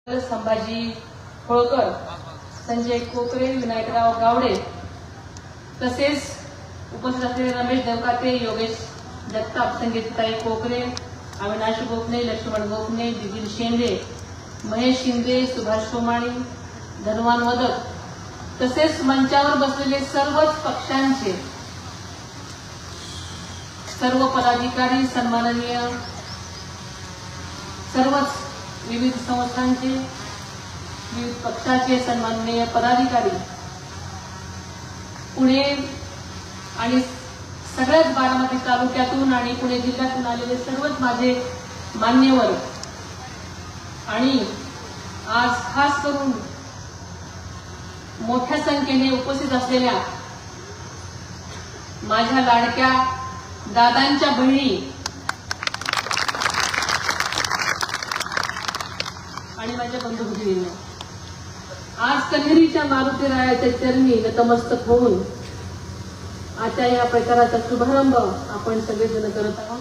संभाजी होळकर, संजय कोकरे, विनायकराव गावडे तसेच उपस्थित असलेले रमेश देवकाते, योगेश जगताप, संगीताई कोकरे, अविनाश गोपने, लक्ष्मण गोपने, दिदिल शेंडे, महेश शिंदे, सुभाष सोमाणी, धनवान वदक तसेच मंचावर बसलेले सर्वच पक्षांचे सर्व पदाधिकारी, सन्माननीय सर्वच विविध संस्थांचे, विविध पक्षाचे सन्माननीय पदाधिकारी, पुणे आणि सगळ्याच बारामती तालुक्यातून आणि पुणे जिल्ह्यातून आलेले सर्वच माझे मान्यवर आणि आज खास करून मोठ्या संख्येने उपस्थित असलेल्या माझ्या लाडक्या दादांच्या बहिणी आणि माझ्या बंधू भगिनींनो, आज कन्हेरीच्या मारुतीरायाच्या चरणी नतमस्तक होऊन आजच्या या प्रचाराचा शुभारंभ आपण सगळेजण करत आहोत.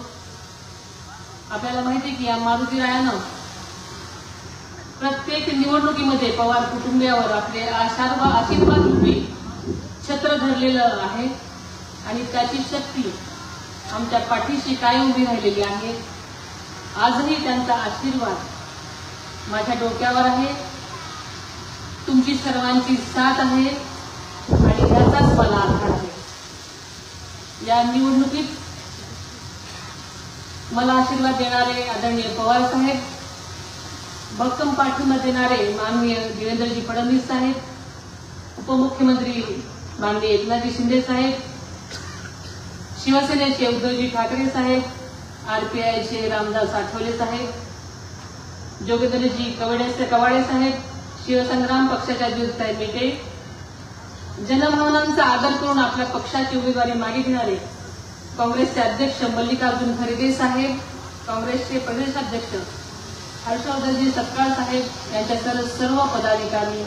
आपल्याला माहिती की या मारुतीरायानं प्रत्येक निवडणुकीमध्ये पवार कुटुंबियावर आपले आशीर्वाद रूपी छत्र धरलेलं आहे आणि त्याची शक्ती आमच्या पाठीशी कायम उभी राहिलेली आहे. आजही त्यांचा आशीर्वाद माझ्या डोक्यावर आहे, तुमची सर्वांची साथ आहे आणि याचाच मला आधार आहे. या निवडणुकीत मला आशीर्वाद देणारे आदरणीय पवार साहेब, भक्कम पाठिंबा देणारे माननीय देवेंद्रजी फडणवीस साहेब, उपमुख्यमंत्री माननीय एकनाथजी शिंदे साहेब, शिवसेनेचे उद्धवजी ठाकरे साहेब, आरपीआयचे रामदास आठवले साहेब, जोगेंद्रजी कवाडे साहेब, शिवसंग्राम पक्षाच्या ज्योतिताई मेटे, जनभावनांचा आदर करून आपल्या पक्षाची उमेदवारी मागे घेणारे काँग्रेसचे अध्यक्ष मल्लिकार्जुन खरगे साहेब, काँग्रेसचे प्रदेशाध्यक्ष हर्षवर्धनजी सपकाळ साहेब यांच्यासह सर्व पदाधिकारी,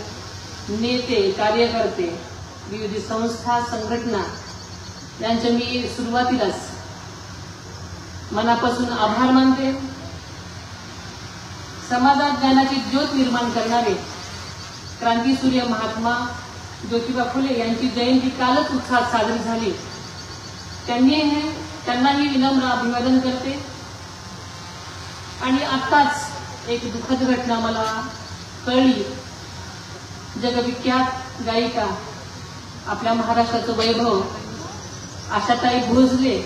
नेते, कार्यकर्ते, विविध संस्था, संघटना यांचे मी सुरुवातीलाच मनापासून आभार मानते. समाजात ज्ञानाची ज्योत निर्माण करणारे क्रांतीसूर्य महात्मा ज्योतिबा फुले यांची जयंती कालच उत्साहात साजरी झाली. त्यांनाही विनम्र अभिवादन करते. आणि आत्ताच एक दुःखद घटना मला कळली. जगविख्यात गायिका, आपल्या महाराष्ट्राचं वैभव आशाताई भोसले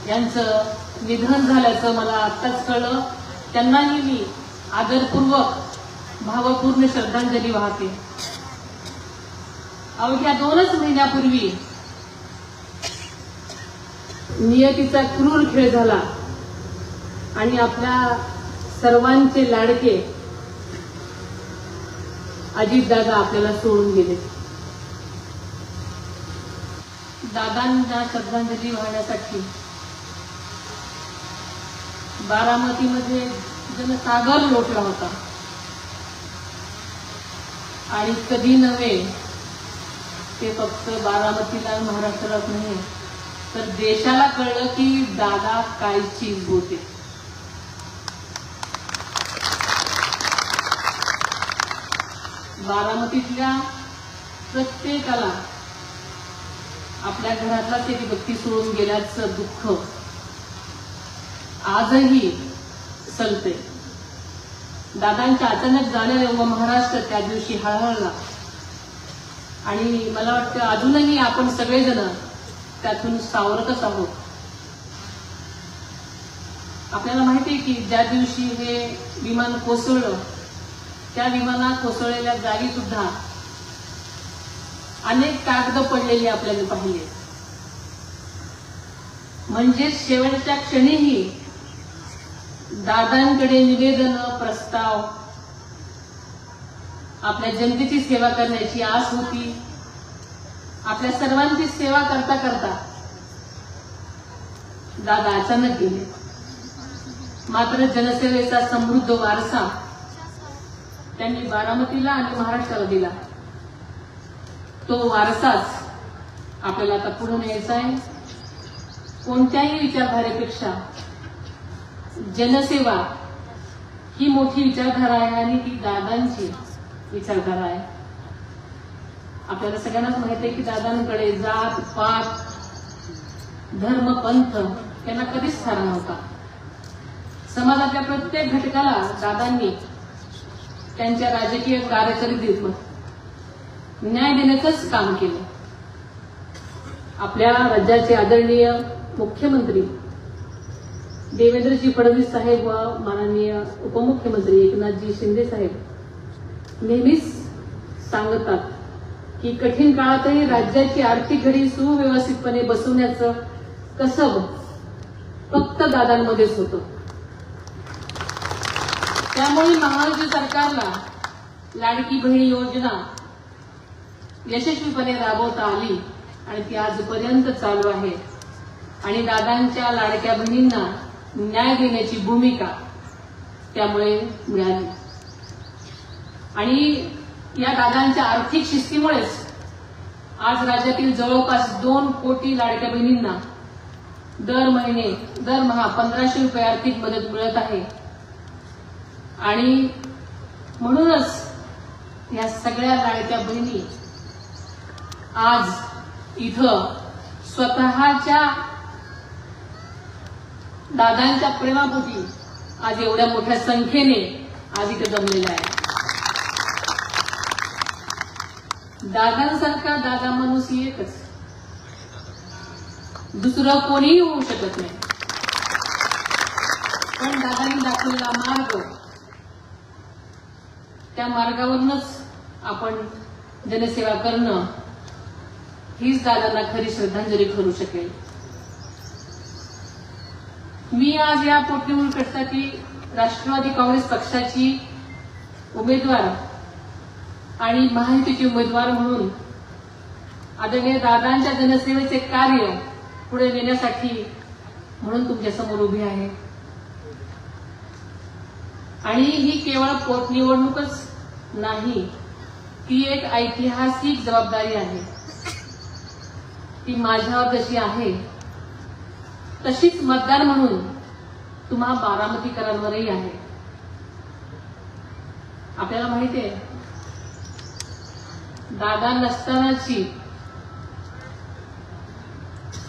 यांचं निधन झाल्याचं मला आत्ताच कळलं. त्यांनाही मी आदरपूर्वक भावपूर्ण श्रद्धांजली वाहते. अवघ्या 2च महिन्यापूर्वी नियतीचा क्रूर खेळ झाला आणि आपल्या सर्वांचे लाडके अजितदादा आपल्याला सोडून गेले. दादांना श्रद्धांजली वाहण्यासाठी बारामतीमध्ये जनसागर लोटला होता आणि कधी नव्हे ते फक्त बारामतीला, महाराष्ट्रालाच नाही तर देशाला कळलं की दादा काय चीज होते. बारामतीतल्या प्रत्येकाला आपल्या घरातलाच एक व्यक्ती सोडून गेल्याचं दुःख आजही सलते. दादांच्या अचानक जाण्याने महाराष्ट्र त्या दिवशी हळहळला आणि मला वाटतं अजूनही आपण सगळेजण त्यातून सावरतच आहोत. आपल्याला माहिती आहे की ज्या दिवशी हे विमान कोसळलं त्या विमानात कोसळलेल्या जागी सुद्धा अनेक कागद पडलेली आपल्याला पाहिले. म्हणजे शेवटच्या क्षणीही दादांकडे निवेदन, प्रस्ताव, आपल्या जनतेची सेवा करण्याची आस होती. आपल्या सर्वांची सेवा करता करता दादा अचानक गेले. मात्र जनसेवेचा समृद्ध वारसा त्यांनी बारामतीला आणि महाराष्ट्राला दिला. तो वारसाच आपल्याला आता पुढे न्यायचा आहे. कोणत्याही विचारधारेपेक्षा जनसेवा ही मोठी विचारधारा आहे आणि ती दादांची विचारधारा आहे. आपल्याला सगळ्यांनाच माहित आहे की दादांकडे जात पात धर्म पंथ यांना कधीच स्थान नव्हता. समाजातल्या प्रत्येक घटकाला दादांनी त्यांच्या राजकीय कारकिर्दीत न्याय देण्याचंच काम केलं. आपल्या राज्याचे आदरणीय मुख्यमंत्री देवेंद्रजी फडणवीस साहेब व माननीय उपमुख्यमंत्री एकनाथजी शिंदे साहेब नेहमीच सांगतात की कठीण काळातही राज्याची आर्थिक घडी सुव्यवस्थितपणे बसवण्याचं कसब फक्त दादांमध्येच होतं. त्यामुळे महायुती सरकारला लाडकी बहीण योजना यशस्वीपणे राबवता आली आणि ती आजपर्यंत चालू आहे. आणि दादांच्या लाडक्या बहिणींना न्याय देण्याची भूमिका त्यामुळे मिळाली. आणि या दादांच्या आर्थिक शिस्तीमुळेच आज राज्यातील जवळपास 2 कोटी लाडक्या बहिणींना दरमहा 1500 रुपये आर्थिक मदत मिळत आहे. आणि म्हणूनच या सगळ्या लाडक्या बहिणी आज इथं स्वतःच्या दादांच्या प्रेमापोटी आज एवढ्या मोठ्या संख्येने आज इथे जमलेल्या आहे. दादांसारखा दादा माणूस एकच, दुसरं कोणीही होऊ शकत नाही. पण दादांनी दाखवलेला मार्ग, त्या मार्गावरूनच आपण जनसेवा करणं हीच दादांना खरी श्रद्धांजली ठरू शकेल. मी आज या पोटनिवडणुकीसाठी राष्ट्रवादी काँग्रेस पक्षाची उमेदवार आणि महायुतीचे उमेदवार म्हणून आदरणीय दादांच्या जनसेवेचे कार्य पुढे नेण्यासाठी म्हणून तुमच्या समोर उभी आहे. आणि ही केवळ पोटनिवडणूकच नाही, ती एक ऐतिहासिक जबाबदारी आहे. ती माझ्यावर जशी आहे तशीच मतदार म्हणून तुम्हा बारामतीकरांवरही आहे. आपल्याला माहिती आहे दादा नसतानाची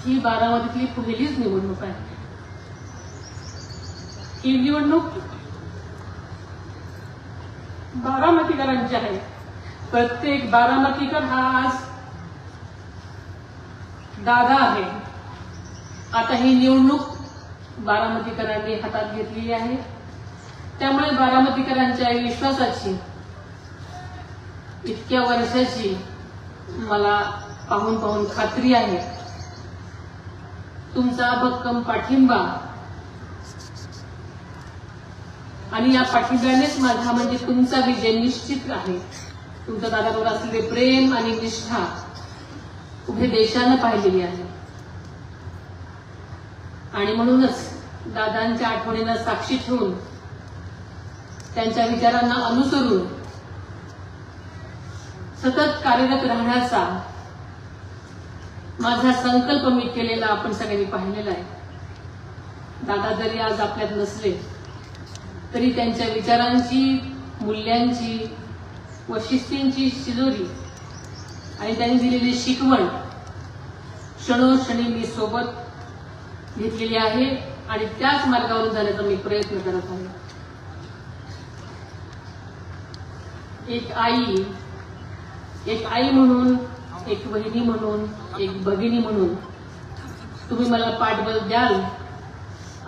ही बारामतीतली पहिलीच निवडणूक आहे. ही निवडणूक बारामतीकरांची आहे. प्रत्येक बारामतीकर हा आज दादा आहे. आता ही निवडणूक बारामतीकरांनी हातात घेतलेली आहे. त्यामुळे बारामतीकरांच्या विश्वासाची, इतक्या वर्षाची मला पाहून खात्री आहे. तुमचा भक्कम पाठिंबा आणि या पाठिंब्यानेच माझा म्हणजे तुमचा विजय निश्चित आहे. तुमच्या दादावर असलेले प्रेम आणि निष्ठा उभे देशानं पाहिलेली आहे. आणि म्हणूनच दादांच्या आठवणींना साक्षी ठेवून, त्यांच्या विचारांना अनुसरून सतत कार्यरत राहण्याचा माझा संकल्प मी केलेला आपण सगळ्यांनी पाहिलेला आहे. दादा जरी आज आपल्यात नसले तरी त्यांच्या विचारांची, मूल्यांची व शिस्तींची शिजोरी आणि त्यांनी दिलेली शिकवण क्षणोक्षणी मी सोबत घेतलेली आहे आणि त्याच मार्गावरून जाण्याचा मी प्रयत्न करत आहे. एक आई म्हणून, एक बहिणी म्हणून, एक भगिनी म्हणून तुम्ही मला पाठबळ द्याल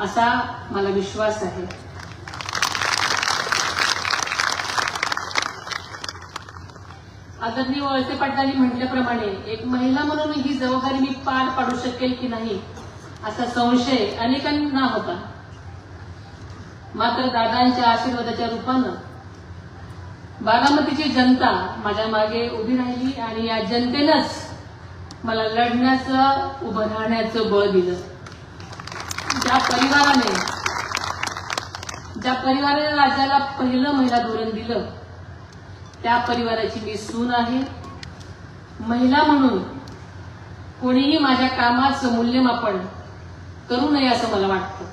असा मला विश्वास आहे. आदरणीय वळसे पाटलांनी म्हटल्याप्रमाणे एक महिला म्हणून ही जबाबदारी मी पार पाडू शकेल की नाही असा संशय अनेकांना होता. मात्र दादांच्या आशीर्वादाच्या रूपानं बारामतीची जनता माझ्या मागे उभी राहिली आणि या जनतेनंच मला लढण्याचं, उभं राहण्याचं बळ दिलं. ज्या परिवाराने राज्याला पहिलं महिला धोरण दिलं त्या परिवाराची मी सून आहे. महिला म्हणून कोणीही माझ्या कामाचं मूल्यमापन करू नये असं मला वाटतं.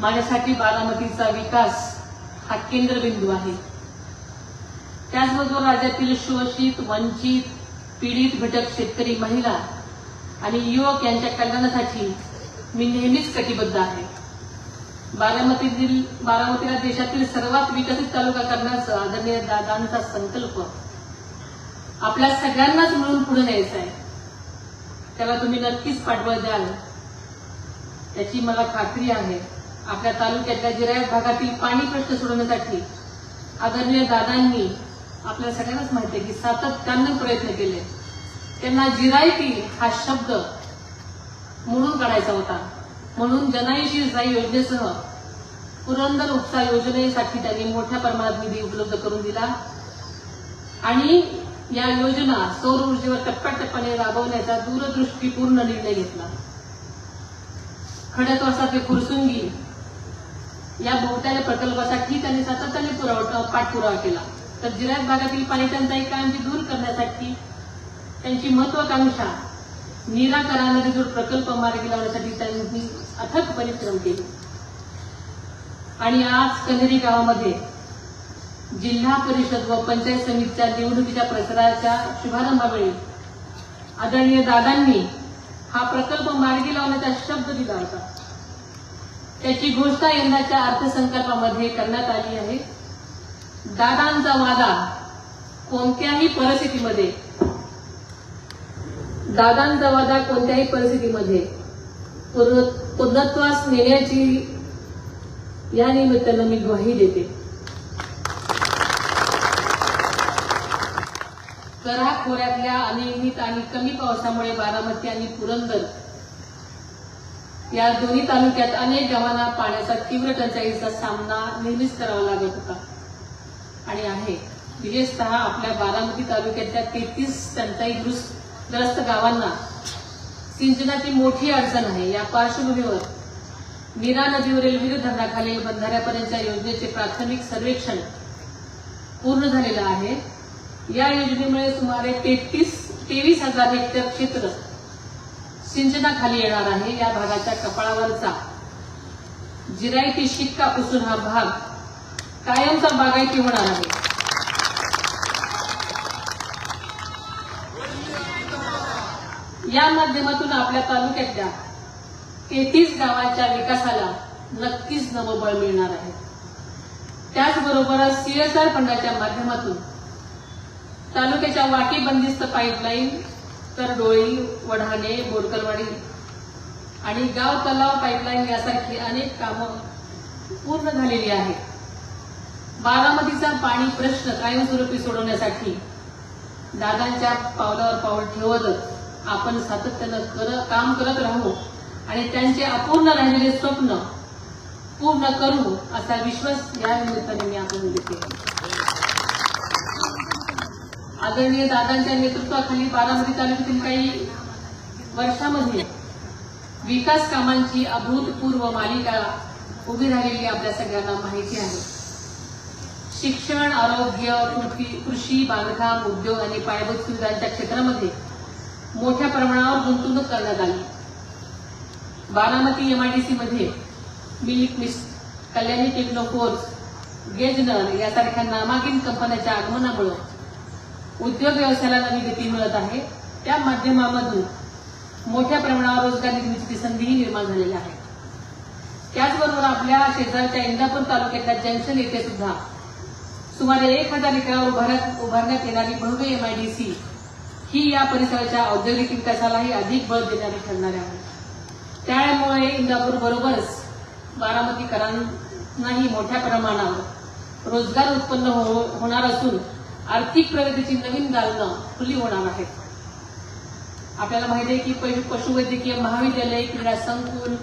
माझ्यासाठी बारामतीचा विकास हा केंद्रबिंदू आहे. त्याचबरोबर राज्यातील शोषित, वंचित, पीडित घटक, शेतकरी, महिला आणि युवक यांच्या कल्याणासाठी मी नेहमीच कटिबद्ध आहे. बारामतीला देशातील सर्वात विकसित तालुका करण्याचा आदरणीय दादांचा संकल्प आपल्या सगळ्यांनाच मिळून पुढे न्यायचा आहे. त्याला तुम्ही नक्कीच पाठबळ द्याल याची मला खात्री आहे. आपल्या तालुक्यातल्या जिरायत भागातील पाणी प्रश्न सोडवण्यासाठी आदरणीय दादांनी आपल्या सगळ्यांनाच माहिती आहे की सातत्यानं प्रयत्न केले. त्यांना जिरायती हा शब्द मोडून काढायचा होता. म्हणून जनाईशी जाई योजनेसह पुरंदर उपसा योजनेसाठी त्यांनी मोठ्या प्रमाणात निधी उपलब्ध करून दिला आणि या योजना सौर ऊर्जेवर टप्प्याटप्प्याने राबवण्याचा दूरदृष्टीपूर्ण निर्णय घेतला. खडकवासला ते फुरसुंगी या बहुतांश प्रकल्पासाठी त्यांनी सातत्याने पाठपुरावा केला. तर जिरायत भागातील पाणी टंचाई कायमची दूर करण्यासाठी त्यांची महत्वाकांक्षा नीरा करा नदीजोड प्रकल्प मार्गी लावण्यासाठी त्यांनी अथक परिश्रम केले. आणि आज कन्हेरी गावामध्ये जिल्हा परिषद व पंचायत समितीच्या निवडणुकीच्या प्रचाराच्या शुभारंभावेळी आदरणीय दादांनी हा प्रकल्प मार्गी लावण्याचा शब्द दिला होता. त्याची घोषणा यंदाच्या अर्थसंकल्पामध्ये करण्यात आली आहे. दादांचा वादा कोणत्याही परिस्थितीमध्ये पूर्णत्वास नेण्याची या निमित्तानं मी ग्वाही देते. कऱ्हा खोऱ्यातल्या अनियमित आणि कमी पावसामुळे बारामती आणि पुरंदर या दोन्ही तालुक्यात अनेक गावांना पाण्याचा तीव्र टंचाईचा सामना नेहमीच करावा लागत होता आणि आहे. विशेषतः आपल्या बारामती तालुक्यातल्या 33 टंचाईग्रस्त गावांना सिंचनाची मोठी अडचण आहे. या पार्श्वभूमीवर नीरा नदीवरील विविध धरणाखालील बंधाऱ्यापर्यंतच्या योजनेचे प्राथमिक सर्वेक्षण पूर्ण झालेलं आहे. या योजनेमुळे सुमारे 23,000 हेक्टर क्षेत्र सिंचनाखाली येणार आहे. या भागाच्या कपाळावरचा जिरायती शिक्का पुसून हा भाग कायमचा बागायती होणार आहे. या माध्यमातून आपल्या तालुक्यातल्या 33 गावांच्या विकासाला नक्कीच नवं बळ मिळणार आहे. त्याचबरोबर CSR फंडाच्या माध्यमातून तालुक्याच्या वाटी बंदिस्त पाईपलाईन, तरडोळी, वढाणे, बोरकरवाडी आणि गाव तलाव पाईपलाईन यासारखी अनेक कामं पूर्ण झालेली आहेत. बारामतीचा पाणी प्रश्न कायमस्वरूपी सोडवण्यासाठी दादांच्या पावलावर पाऊल ठेवतच आपण सातत्यानं काम करत राहू आणि त्यांचे अपूर्ण राहिलेले स्वप्न पूर्ण करू असा विश्वास या निमित्ताने मी आपण देते. आदरणीय दादांच्या नेतृत्वाखाली बारामती तालुक्यातील काही वर्षामध्ये विकास कामांची अभूतपूर्व मालिका उभी राहिलेली आपल्या सगळ्यांना माहिती आहे. शिक्षण, आरोग्य, कृषी, बांधकाम, उद्योग आणि पायाभूत सुविधांच्या क्षेत्रामध्ये मोठ्या प्रमाणावर गुंतवणूक करण्यात आली. बारामती MIDC मध्ये मिल्क मिस्ट, कल्याणी टेक्नोफोर्स, गेजनर यासारख्या नामांकित कंपन्यांच्या आगमनामुळे उद्योग व्यवसायाला नवी गती मिळत आहे. त्या माध्यमामधून मोठ्या प्रमाणावर रोजगार निर्मितीची संधीही निर्माण झालेली आहे. त्याचबरोबर आपल्या शेजारच्या इंदापूर तालुक्यातल्या जंक्शन येथे सुद्धा सुमारे 1000 एकरावर उभारण्यात येणारी भव्य MIDC ही या परिसराच्या औद्योगिक विकासालाही अधिक बळ देणारी ठरणार आहे. त्यामुळे इंदापूर बरोबरच बारामतीकरांनाही मोठ्या प्रमाणावर रोजगार उत्पन्न होणार असून आर्थिक प्रगतीची नवीन दालनं खुली होणार आहेत. आपल्याला माहिती आहे की पशुवैद्यकीय महाविद्यालय, क्रीडा संकुल,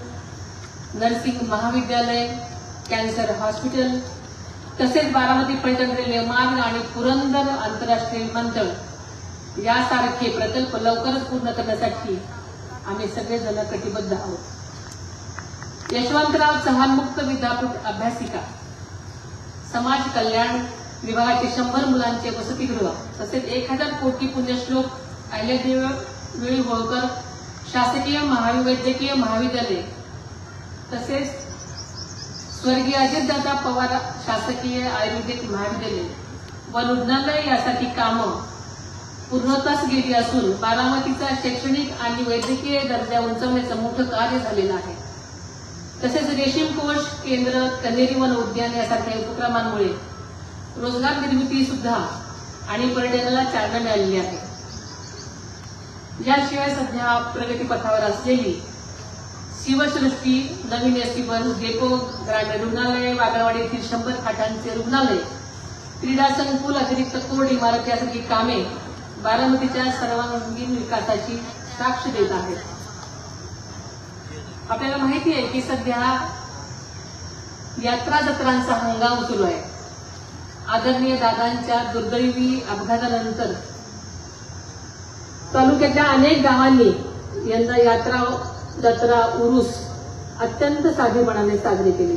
नर्सिंग महाविद्यालय, कॅन्सर हॉस्पिटल तसेच बारामती पर्यटन रेल्वे मार्ग आणि पुरंदर आंतरराष्ट्रीय विमानतळ यासारखे प्रकल्प लवकरच पूर्ण करण्यासाठी आम्ही सगळेजण कटिबद्ध आहोत. यशवंतराव चव्हाण मुक्त विद्यापीठ अभ्यासिका, समाज कल्याण विभागाचे 100 मुलांचे वसतिगृह तसेच 1000 कोटी पुण्यश्लोक अहिल्यादेवी होळकर शासकीय महावैद्यकीय महाविद्यालय तसेच स्वर्गीय अजितदादा पवार शासकीय आयुर्वेदिक महाविद्यालय व रुग्णालय यासाठी कामं पूर्णत्वास गेली असून बारामतीचा शैक्षणिक आणि वैद्यकीय दर्जा उंचावण्याचं मोठं कार्य झालेलं आहे. तसेच रेशीम कोश केंद्र, कन्हेरी वन उद्यान यासारख्या उपक्रमांमुळे रोजगार निर्मिती सुद्धा आणि पर्यटनाला चालना मिळालेली आहे. याशिवाय सध्या प्रगतीपथावर असलेली शिवसृष्टी, नवीन एसटी बस डेपो, ग्रामीण रुग्णालय, वागळवाडी येथील 100 खाटांचे रुग्णालय, क्रीडा संकुल, अतिरिक्त कोर्ट इमारत यासारखी कामे बारामतीच्या सर्वांगीण विकासाची साक्ष देत आहेत. आपल्याला माहिती आहे की सध्या यात्रा जत्रांचा हंगाम सुरू आहे. आदरणीय दादांच्या दुर्दैवी अपघातानंतर तालुक्यातल्या अनेक गावांनी यंदा यात्रा जत्रा उरूस अत्यंत साधेपणाने साजरे केले.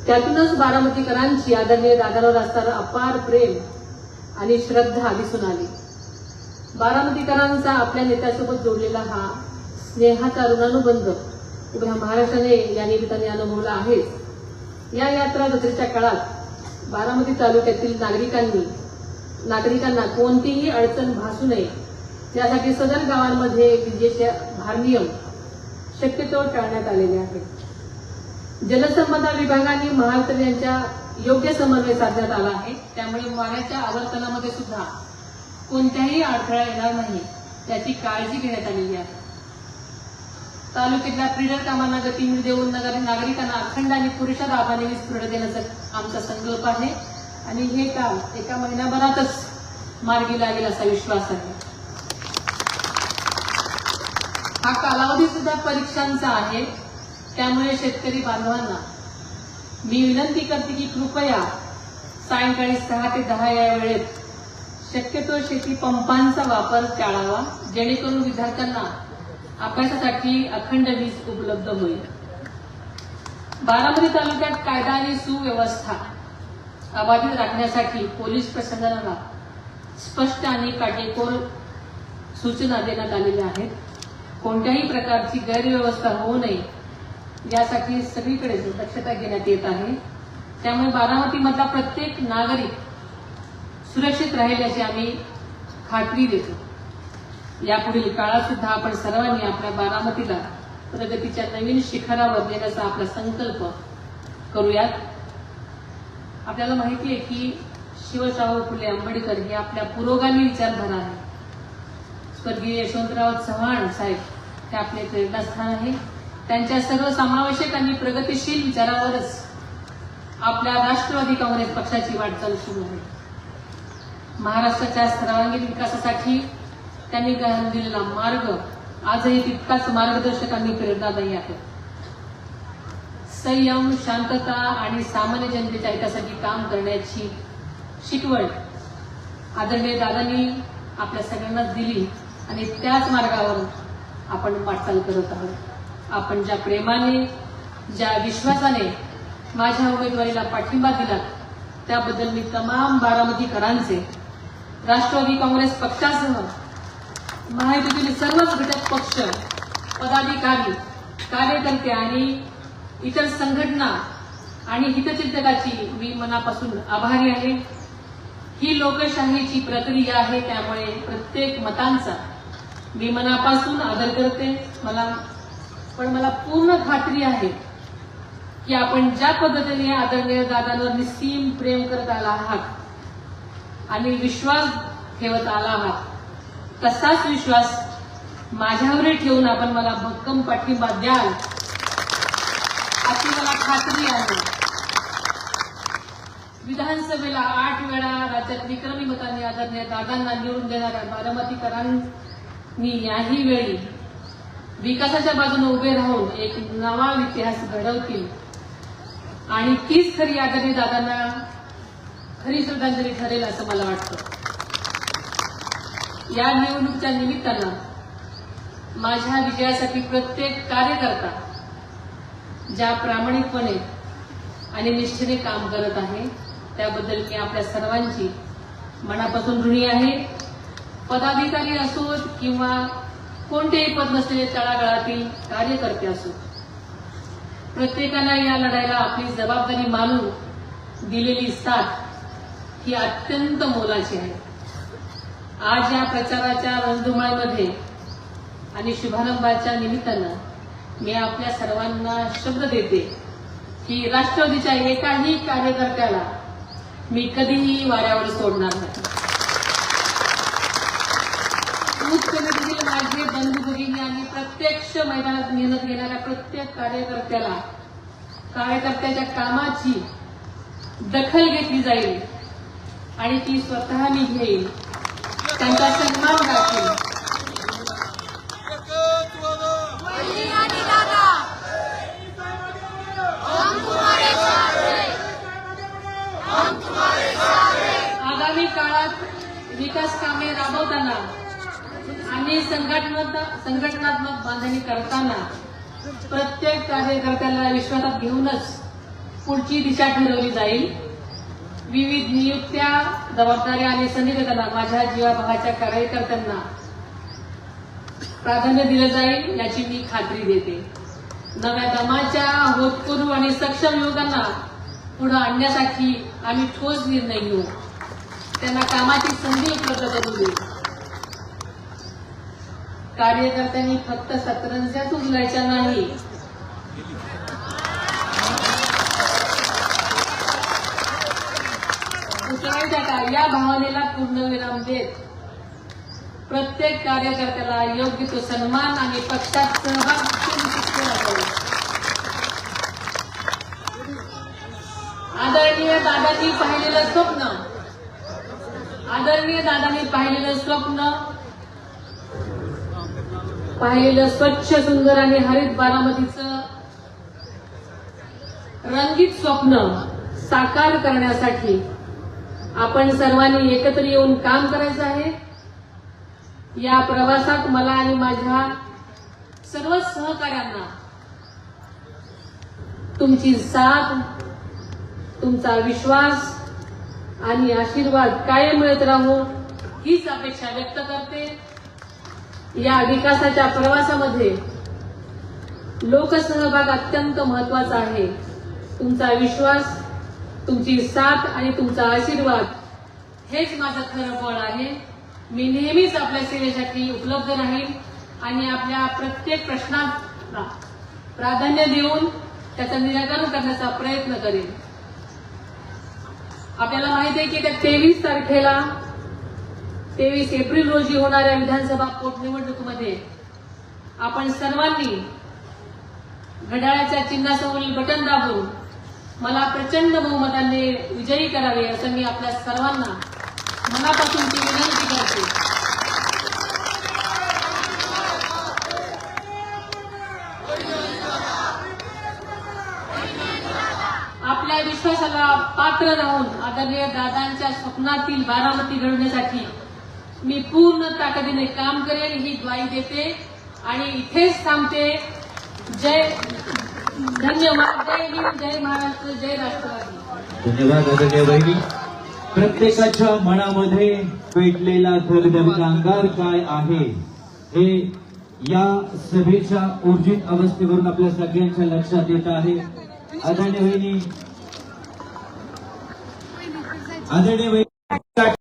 त्यातूनच बारामतीकरांची आदरणीय दादांवर असणारा अपार प्रेम आणि श्रद्धा दिसून आली. बारामतीकरांचा आपल्या नेत्यासोबत जोडलेला हा स्नेहाचा ऋणानुबंध उभ्या महाराष्ट्राने या निमित्ताने अनुभवला आहे. या यात्रा जत्रेच्या काळात बारामती तालुक्यातील नागरिकांना कोणतीही अडचण भासू नये यासाठी सदर गावांमध्ये विजेचे भारनियम शक्यतो टाळण्यात आलेले आहे. जलसंपदा विभागाने महावितरण यांच्या योग्य समन्वय साधण्यात आला आहे. त्यामुळे वाऱ्याच्या आवर्तनामध्ये सुद्धा कोणत्याही अडथळा येणार नाही याची काळजी घेण्यात आलेली आहे. तालुक्यातल्या क्रीडा कामांना गती देऊन नागरिकांना अखंड आणि पुरेशा दाबाने वीज पुरवठा देण्याचा आमचा संकल्प आहे आणि हे काम एका महिन्याभरातच मार्गी लागेल असा विश्वास आहे. हा कालावधी सुद्धा परीक्षांचा आहे. त्यामुळे शेतकरी बांधवांना मी विनंती करते की कृपया सायंकाळी 6 ते 10 या वेळेत शक्यतो शेती पंपांचा वापर टाळावा, जेणेकरून विद्यार्थ्यांना अभ्यासासाठी अखंड वीज उपलब्ध होईल. बारामती तालुक्यात कायदा आणि सुव्यवस्था अबाधित राखण्यासाठी पोलीस प्रशासनाला स्पष्ट आणि काटेकोर सूचना देण्यात आलेल्या आहेत. कोणत्याही प्रकारची गैरव्यवस्था होऊ नये यासाठी सगळीकडे दक्षता घेण्यात येत आहे. त्यामुळे बारामतीमधला प्रत्येक नागरिक सुरक्षित राहील याची आम्ही खात्री देतो. यापुढील काळात सुद्धा आपण सर्वांनी आपल्या बारामतीला प्रगतीच्या नवीन शिखरावर नेण्याचा आपला संकल्प करूयात. आपल्याला माहिती आहे की शिवशाहू फुले आंबेडकर हे आपल्या पुरोगामी विचारधारा आहे. स्वर्गीय यशवंतराव चव्हाण साहेब हे आपले प्रेरणास्थान आहे. त्यांच्या सर्वसमावेशक आणि प्रगतिशील विचारावरच आपल्या राष्ट्रवादी काँग्रेस पक्षाची वाटचाल सुरू आहे. महाराष्ट्राच्या सर्वांगीण विकासासाठी त्यांनी दिलेला मार्ग आजही तितकाच मार्गदर्शक आणि प्रेरणादायी आहे. संयम, शांतता आणि सामान्य जनतेच्या हितासाठी काम करण्याची शिकवण आदरणीय दादांनी आपल्या सगळ्यांना दिली आणि त्याच मार्गावर आपण वाटचाल करत आहोत. आपण ज्या प्रेमाने, ज्या विश्वासाने माझ्या उमेदवारीला पाठिंबा दिला त्याबद्दल मी तमाम बारामतीकरांचे, राष्ट्रवादी काँग्रेस पक्षासह महायुतीतील सर्वच घटक पक्ष, पदाधिकारी, कार्यकर्ते आणि इतर संघटना आणि हितचिंतकाची मी मनापासून आभारी आहे. ही लोकशाहीची प्रक्रिया आहे. त्यामुळे प्रत्येक मतांचा मी मनापासून आदर करते. पण मला पूर्ण खात्री आहे की आपण ज्या पद्धतीने आदरणीय दादांवर निस्सीम प्रेम करत आला आहात आणि विश्वास ठेवत आला आहात, तसाच विश्वास माझ्यावरही ठेवून आपण मला भक्कम पाठिंबा द्याल अशी मला खात्री आहे. विधानसभेला 8 वेळा राज्यात विक्रमी मतांनी आदरणीय दादांना निवडून देणाऱ्या बारामतीकरांनी याही वेळी विकासाच्या बाजूने उभे राहून एक नवा इतिहास घडवतील आणि तीच खरी आदरणीय दादांना खरी श्रद्धांजली ठरेल असं मला वाटतं. या निवडणुकीच्या निमित्तानं माझ्या विजयासाठी प्रत्येक कार्यकर्ता ज्या प्रामाणिकपणे आणि निष्ठेने काम करत आहे त्याबद्दल मी आपल्या सर्वांची मनापासून ऋणी आहे. पदाधिकारी असोत किंवा कोणतेही पद नसलेले तळागाळातील कार्यकर्ते असोत, प्रत्येकाला या लढाईला आपली जबाबदारी मानून दिलेली साथ ही अत्यंत मोलाची आहे. आज या प्रचाराच्या रणधुमाळीमध्ये आणि शुभारंभाच्या निमित्तानं मी आपल्या सर्वांना शब्द देते की राष्ट्रवादीच्या एकाही कार्यकर्त्याला मी कधीही वाऱ्यावर सोडणार नाही. बूथ कमिटीतील माझे बंधू भगिनी आणि प्रत्यक्ष मैदानात मेहनत घेणाऱ्या प्रत्येक कार्यकर्त्याच्या कामाची दखल घेतली जाईल आणि ती स्वतः मी घेईल, त्यांचा सन्मान राखेल. आगामी काळात विकास कामे राबवताना आणि संघटनात्मक बांधणी करताना प्रत्येक कार्यकर्त्याला विश्वासात घेऊनच पुढची दिशा ठरवली जाईल. विविध नियुक्त्या, जबाबदाऱ्या आणि संधी देताना माझ्या जीवाभावाच्या कार्यकर्त्यांना प्राधान्य दिलं जाईल याची मी खात्री देते. नव्या दमाच्या होतकरू आणि सक्षम युवकांना पुढे आणण्यासाठी आम्ही ठोस निर्णय घेऊ, त्यांना कामाची संधी उपलब्ध करून देऊ. कार्यकर्त्यांनी फक्त सतरंज्याच उचलायच्या नाही, उचलायच्या का या भावनेला पूर्णविराम देत प्रत्येक कार्यकर्त्याला योग्य तो सन्मान आणि पक्षात सहभाग सुनिश्चित केला जाईल. आदरणीय दादांनी पाहिलेलं स्वप्न पाहिलेलं स्वच्छ, सुंदर आणि हरित बारामतीचं रंगीत स्वप्न साकार करण्यासाठी आपण सर्वांनी एकत्र येऊन काम करायचं आहे. या प्रवासात मला आणि माझ्या सर्व सहकाऱ्यांना तुमची साथ, तुमचा विश्वास आणि आशीर्वाद कायम मिळत राहू हीच अपेक्षा व्यक्त करते. या विकासाच्या प्रवासामध्ये लोकसहभाग अत्यंत महत्वाचा आहे. तुमचा विश्वास, तुमची साथ आणि तुमचा आशीर्वाद हेच माझं खरं बळ आहे. मी नेहमीच आपल्या सेवेसाठी उपलब्ध राहील आणि आपल्या प्रत्येक प्रश्नाला प्राधान्य देऊन त्याचं निराकरण करण्याचा प्रयत्न करेन. आपल्याला माहिती आहे की त्या 23 एप्रिल रोजी होणाऱ्या विधानसभा पोटनिवडणुकीमध्ये आपण सर्वांनी घड्याळाच्या चिन्हासमोरील बटन दाबून मला प्रचंड बहुमताने विजयी करावे असं मी आपल्या सर्वांना मनापासून ती विनंती करते. आपल्या विश्वासाला पात्र राहून आदरणीय दादांच्या स्वप्नातील बारामती घडवण्यासाठी मी पूर्ण ताकदीने काम करेन ही ग्वाही देते आणि इथेच थांबते. धन्यवाद. जय हिंद, जय महाराष्ट्र, जय राष्ट्रवादी. धन्यवाद आदरणीय वहिनी. प्रत्येकाच्या मनामध्ये पेटलेला धगधगीचा अंगार काय आहे हे या सभेच्या ऊर्जित अवस्थेवरून आपल्या सगळ्यांच्या लक्षात येत आहे. आदरणीय वहिनी